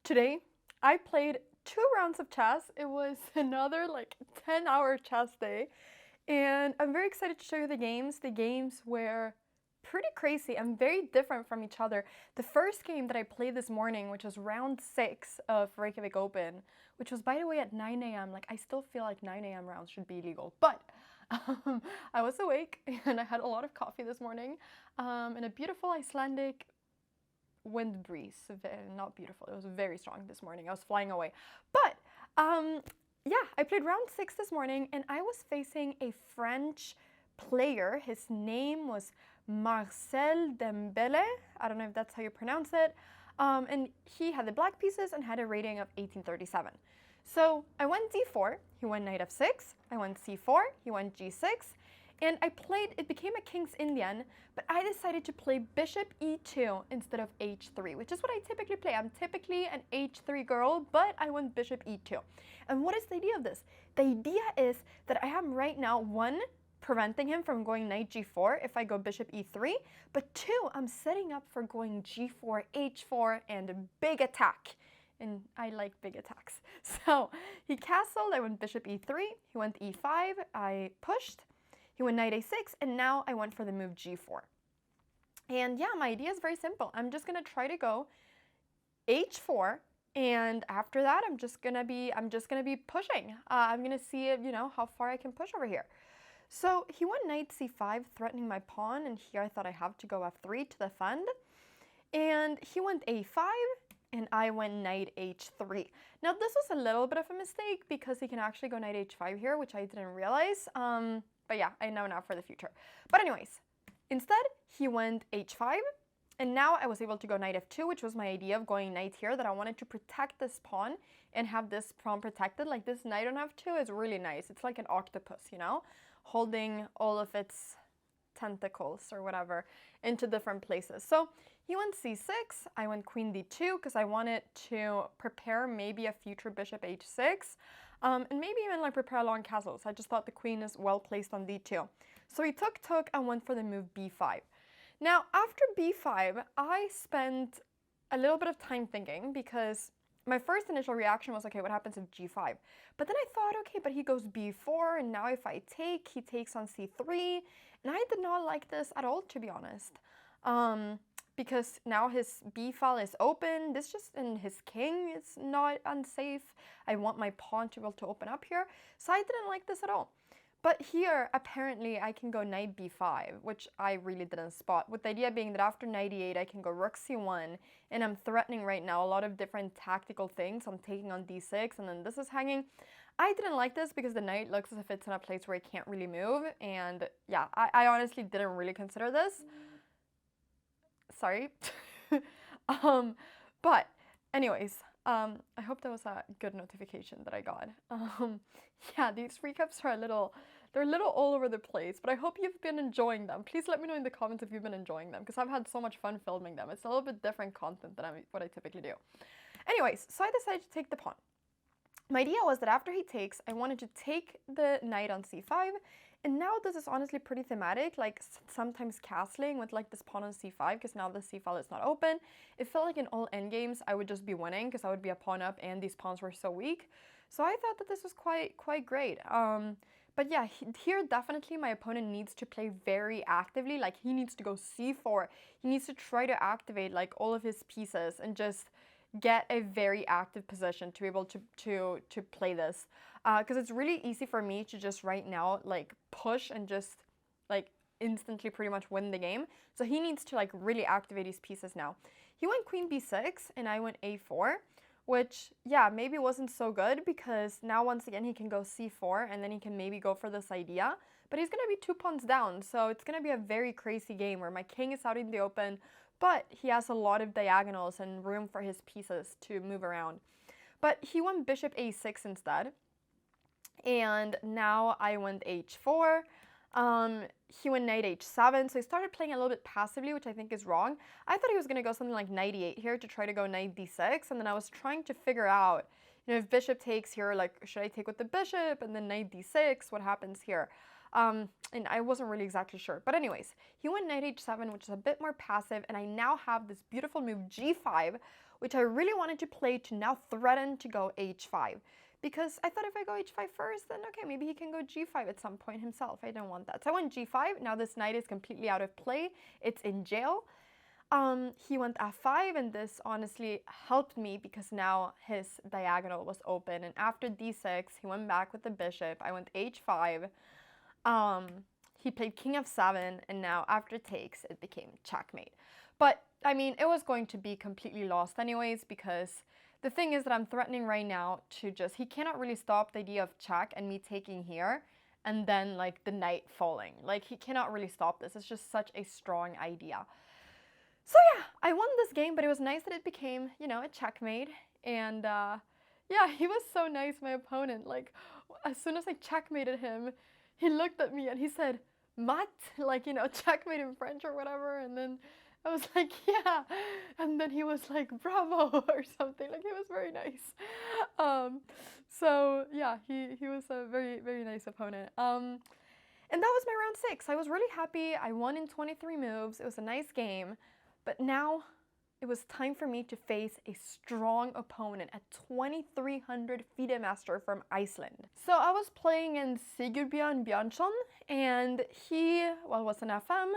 Today, I played 2 rounds of chess. It was another like 10-hour chess day, and I'm very excited to show you the games. The games were pretty crazy and very different from each other. The first game that I played this morning, which was round 6 of Reykjavik Open, which was, by the way, at 9 a.m. Like, I still feel like 9 a.m. rounds should be illegal, but I was awake and I had a lot of coffee this morning, and a beautiful Icelandic wind breeze. Not beautiful, it was very strong this morning. I was flying away. But yeah, I played round 6 this morning and I was facing a French player. His name was Marcel Dembele. I don't know if that's how you pronounce it. And he had the black pieces and had a rating of 1837. So I went d4, he went knight f6, I went c4, he went g6, and I played, it became a King's Indian, but I decided to play bishop e2 instead of h3, which is what I typically play. I'm typically an h3 girl, but I went bishop e2. And what is the idea of this? The idea is that I am right now, 1, preventing him from going knight g4 if I go bishop e3, but 2, I'm setting up for going g4, h4, and a big attack. And I like big attacks. So he castled, I went bishop e3, he went e5, I pushed, he went knight a6, and now I went for the move g4. And yeah, my idea is very simple. I'm just gonna try to go h4, and after that, I'm just gonna be pushing. I'm gonna see, how far I can push over here. So he went knight c5, threatening my pawn, and here I thought I have to go f3 to defend. And he went a5, and I went knight h3. Now this was a little bit of a mistake because he can actually go knight h5 here, which I didn't realize. But yeah, I know now for the future. But anyways, instead he went h5, and now I was able to go knight f2, which was my idea of going knight here, that I wanted to protect this pawn and have this pawn protected. Like, this knight on f2 is really nice. It's like an octopus, holding all of its tentacles or whatever into different places. So he went c6, I went queen d2 because I wanted to prepare maybe a future bishop h6, and maybe even like prepare long castles. I just thought the queen is well placed on d2. So he took and went for the move b5. Now after b5, I spent a little bit of time thinking because my first initial reaction was, okay, what happens if g5? But then I thought, okay, but he goes b4, and now if I take, he takes on c3, and I did not like this at all, to be honest. Because now his b file is open, this just in his king is not unsafe. I want my pawn to be able to open up here, so I didn't like this at all. But here, apparently, I can go knight b5, which I really didn't spot, with the idea being that after knight e8, I can go rook c1, and I'm threatening right now a lot of different tactical things. I'm taking on d6, and then this is hanging. I didn't like this because the knight looks as if it's in a place where it can't really move, and yeah, I honestly didn't really consider this. Sorry. But anyways, I hope that was a good notification that I got. Yeah, these recaps are they're a little all over the place, but I hope you've been enjoying them. Please let me know in the comments if you've been enjoying them, because I've had so much fun filming them. It's a little bit different content than what I typically do. Anyways, so I decided to take the pawn. My idea was that after he takes, I wanted to take the knight on c5, and now this is honestly pretty thematic, like sometimes castling with like this pawn on c5, because now the c file is not open. It felt like in all endgames I would just be winning, because I would be a pawn up and these pawns were so weak. So I thought that this was quite great. But yeah, here definitely my opponent needs to play very actively. Like, he needs to go c4. He needs to try to activate like all of his pieces and just get a very active position to be able to play this, because it's really easy for me to just right now like push and just like instantly pretty much win the game. So he needs to like really activate his pieces now. He went queen b6 and I went a4, which yeah, maybe wasn't so good, because now once again he can go c4 and then he can maybe go for this idea, but he's gonna be 2 pawns down, so it's gonna be a very crazy game where my king is out in the open, but he has a lot of diagonals and room for his pieces to move around. But he went bishop a6 instead, and now I went h4. He went knight h7, so he started playing a little bit passively, which I think is wrong. I thought he was going to go something like knight e8 here to try to go knight d6, and then I was trying to figure out, if bishop takes here, like, should I take with the bishop, and then knight d6, what happens here? And I wasn't really exactly sure. But anyways, he went knight h7, which is a bit more passive, and I now have this beautiful move g5, which I really wanted to play to now threaten to go h5. Because I thought if I go h5 first, then okay, maybe he can go g5 at some point himself. I didn't want that. So I went g5. Now this knight is completely out of play. It's in jail. He went f5, and this honestly helped me because now his diagonal was open. And after d6, he went back with the bishop. I went h5. He played king f7, and now after takes, it became checkmate. But, I mean, it was going to be completely lost anyways, because the thing is that I'm threatening right now to just, he cannot really stop the idea of check and me taking here, and then, like, the knight falling. Like, he cannot really stop this. It's just such a strong idea. So yeah, I won this game, but it was nice that it became, you know, a checkmate. And yeah, he was so nice, my opponent. Like, as soon as I checkmated him, he looked at me and he said, "Mat?" Like, you know, checkmate in French or whatever. And then I was like, yeah. And then he was like, "Bravo," or something. Like, he was very nice. So yeah, he was a very, very nice opponent. And that was my round 6. I was really happy. I won in 23 moves. It was a nice game. But now it was time for me to face a strong opponent, a 2300 FIDE master from Iceland. So I was playing in Sigurbjörn Björnsson, and he, well, was an FM,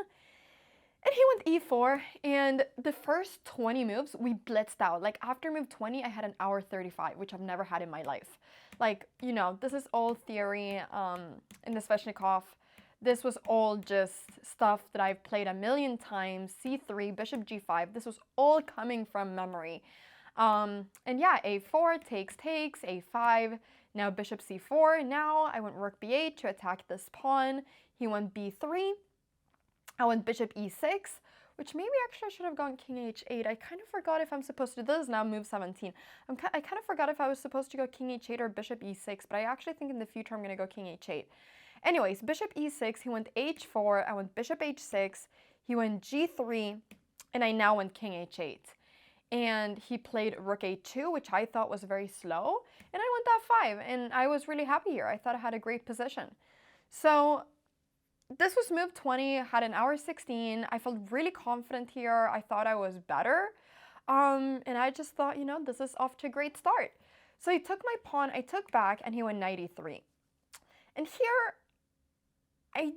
and he went e4, and the first 20 moves, we blitzed out. Like, after move 20, I had an hour 35, which I've never had in my life. Like, you know, this is all theory in the Sveshnikov. This was all just stuff that I've played a million times. c3, bishop g5. This was all coming from memory. And yeah, a4, takes, a5. Now bishop c4. Now I went rook b8 to attack this pawn. He went b3. I went bishop e6, which maybe actually I should have gone king h8. I kind of forgot if I'm supposed to do this. Now move 17. I kind of forgot if I was supposed to go king h8 or bishop e6, but I actually think in the future I'm going to go king h8. Anyways, bishop e6, he went h4, I went bishop h6, he went g3, and I now went king h8. And he played rook a2, which I thought was very slow, and I went f5, and I was really happy here. I thought I had a great position. So this was move 20, had an hour 16. I felt really confident here. I thought I was better. And I just thought, you know, this is off to a great start. So he took my pawn, I took back, and he went knight e3. And here, I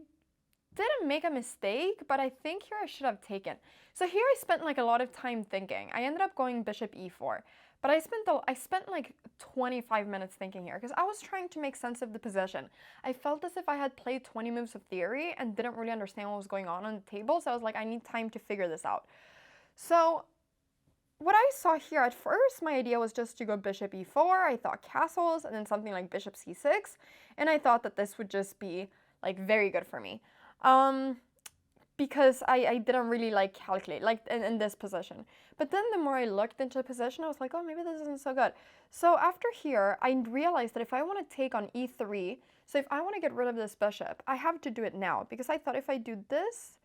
didn't make a mistake, but I think here I should have taken. So here I spent like a lot of time thinking. I ended up going bishop e4, but I spent like 25 minutes thinking here because I was trying to make sense of the position. I felt as if I had played 20 moves of theory and didn't really understand what was going on the table, so I was like, I need time to figure this out. So what I saw here at first, my idea was just to go bishop e4. I thought castles and then something like bishop c6, and I thought that this would just be like very good for me. Because I didn't really like calculate like in this position. But then the more I looked into the position, I was like, oh, maybe this isn't so good. So after here, I realized that if I want to take on e3, so if I want to get rid of this bishop, I have to do it now. Because I thought if I do this,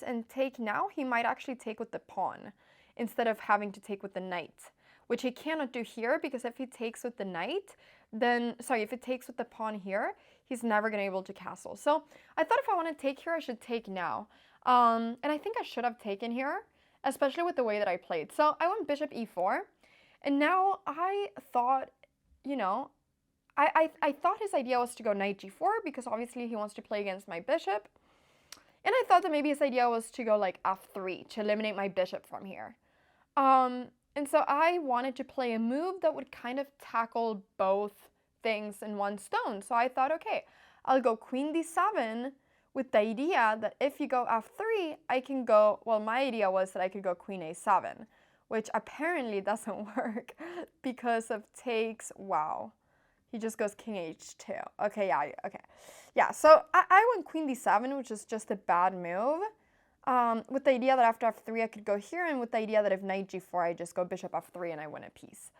and take now, he might actually take with the pawn instead of having to take with the knight, which he cannot do here because if he takes with the knight, then, sorry, if it takes with the pawn here, he's never going to be able to castle. So I thought if I want to take here, I should take now. And I think I should have taken here, especially with the way that I played. So I went bishop e4, and now I thought, you know, I thought his idea was to go knight g4 because obviously he wants to play against my bishop. And I thought that maybe his idea was to go like f3 to eliminate my bishop from here. And so I wanted to play a move that would kind of tackle both things in one stone. So I thought, okay, I'll go queen d7 with the idea that if you go f3, I can go, well, my idea was that I could go queen a7, which apparently doesn't work because of takes, wow. He just goes king h2. Okay, yeah, okay. Yeah, so I went queen d7, which is just a bad move. With the idea that after f3 I could go here, and with the idea that if knight g4 I just go bishop f3 and I win a piece.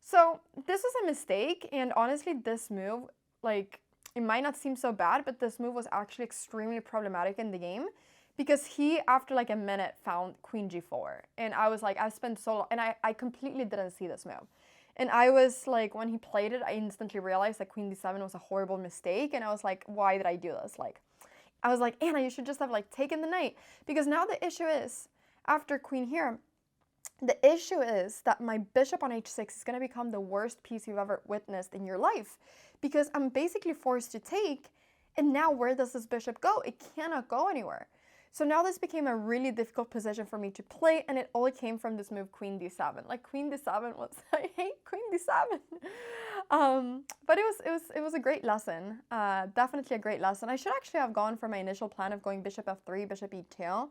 So this was a mistake, and honestly this move, like, it might not seem so bad, but this move was actually extremely problematic in the game because he, after like a minute, found queen g4. And I was like, I spent so long, and I completely didn't see this move. And I was like, when he played it, I instantly realized that queen d7 was a horrible mistake, and I was like, why did I do this? Like, I was like, Anna, you should just have like taken the knight. Because now the issue is, after queen here, The issue is that my bishop on h6 is going to become the worst piece you've ever witnessed in your life, because I'm basically forced to take, and now where does this bishop go? It cannot go anywhere. So now this became a really difficult position for me to play, and it all came from this move queen d7. Like queen d7 was, I hate queen d7. But it was a great lesson, definitely a great lesson. I should actually have gone for my initial plan of going bishop f3, bishop e2,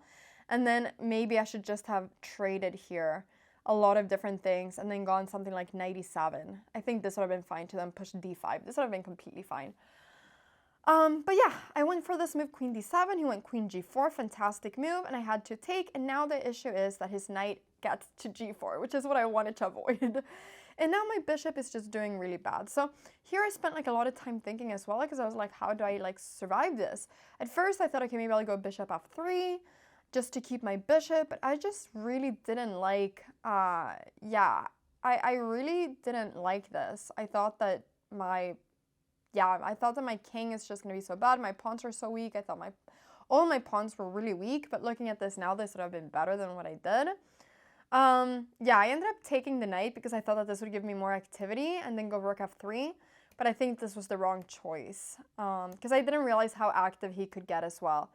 and then maybe I should just have traded here a lot of different things and then gone something like knight e7. I think this would have been fine to then push d5. This would have been completely fine. But yeah, I went for this move queen d7, he went queen g4, fantastic move, and I had to take, and now the issue is that his knight gets to g4, which is what I wanted to avoid. And now my bishop is just doing really bad. So here I spent like a lot of time thinking as well, because I was like, how do I like survive this? At first I thought, okay, maybe I'll go bishop f3 just to keep my bishop, but I just really didn't like, yeah, I really didn't like this. I thought that my king is just going to be so bad. My pawns are so weak. I thought all my pawns were really weak, but looking at this now, this would have been better than what I did. Yeah, I ended up taking the knight because I thought that this would give me more activity and then go rook f3, but I think this was the wrong choice because I didn't realize how active he could get as well.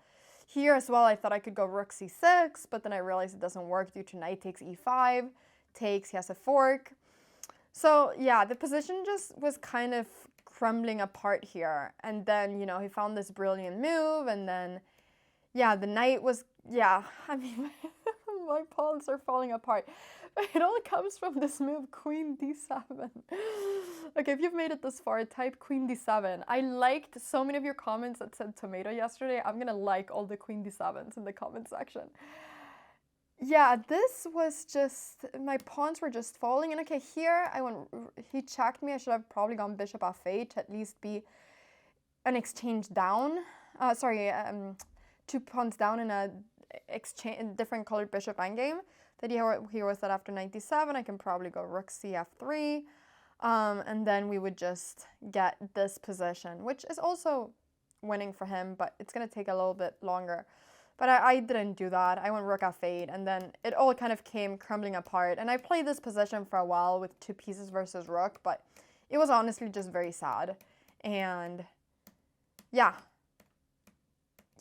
Here as well, I thought I could go rook c6, but then I realized it doesn't work due to knight takes e5, takes, he has a fork. So yeah, the position just was kind of crumbling apart here. And then, you know, he found this brilliant move, and then, yeah, the knight was, yeah, I mean, my pawns are falling apart. It all comes from this move, queen d7. Okay, if you've made it this far, type queen d7. I liked so many of your comments that said tomato yesterday. I'm gonna like all the queen d7s in the comment section. Yeah, this was just, my pawns were just falling. And okay, here he checked me. I should have probably gone bishop f8 to at least be an exchange down. Two pawns down in a different colored bishop endgame. That here was that after knight d7, I can probably go rook cf3. And then we would just get this position, which is also winning for him, but it's going to take a little bit longer. But I didn't do that. I went rook f8, and then it all kind of came crumbling apart. And I played this position for a while with two pieces versus rook, but it was honestly just very sad. And yeah.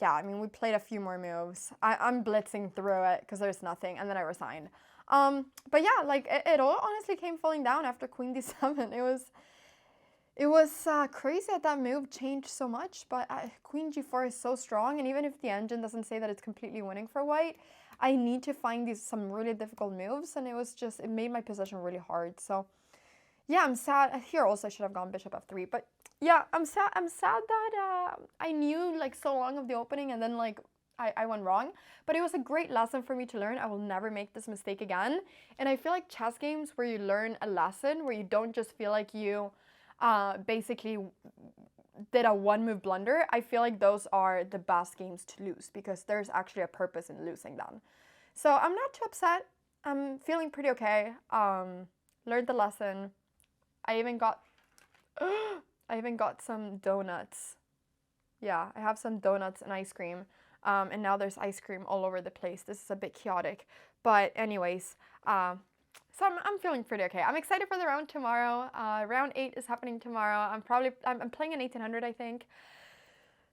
Yeah, I mean, we played a few more moves. I'm blitzing through it because there's nothing, and then I resigned. But yeah, like, it all honestly came falling down after queen d7. It was crazy that that move changed so much, but queen g4 is so strong, and even if the engine doesn't say that it's completely winning for white, I need to find some really difficult moves, and it made my position really hard. So yeah, I'm sad. Here also I should have gone bishop f3, but yeah, I'm sad that I knew like so long of the opening, and then like I went wrong. But it was a great lesson for me to learn. I will never make this mistake again. And I feel like chess games where you learn a lesson, where you don't just feel like you basically did a one-move blunder, I feel like those are the best games to lose, because there's actually a purpose in losing them. So I'm not too upset. I'm feeling pretty okay. Learned the lesson. I even got some donuts. Yeah, I have some donuts and ice cream. And now there's ice cream all over the place. This is a bit chaotic. But anyways, so I'm feeling pretty okay. I'm excited for the round tomorrow. Round 8 is happening tomorrow. I'm playing an 1800, I think.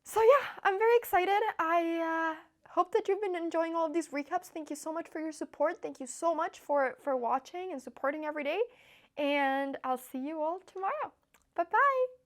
So yeah, I'm very excited. I hope that you've been enjoying all of these recaps. Thank you so much for your support. Thank you so much for watching and supporting every day. And I'll see you all tomorrow. Bye-bye.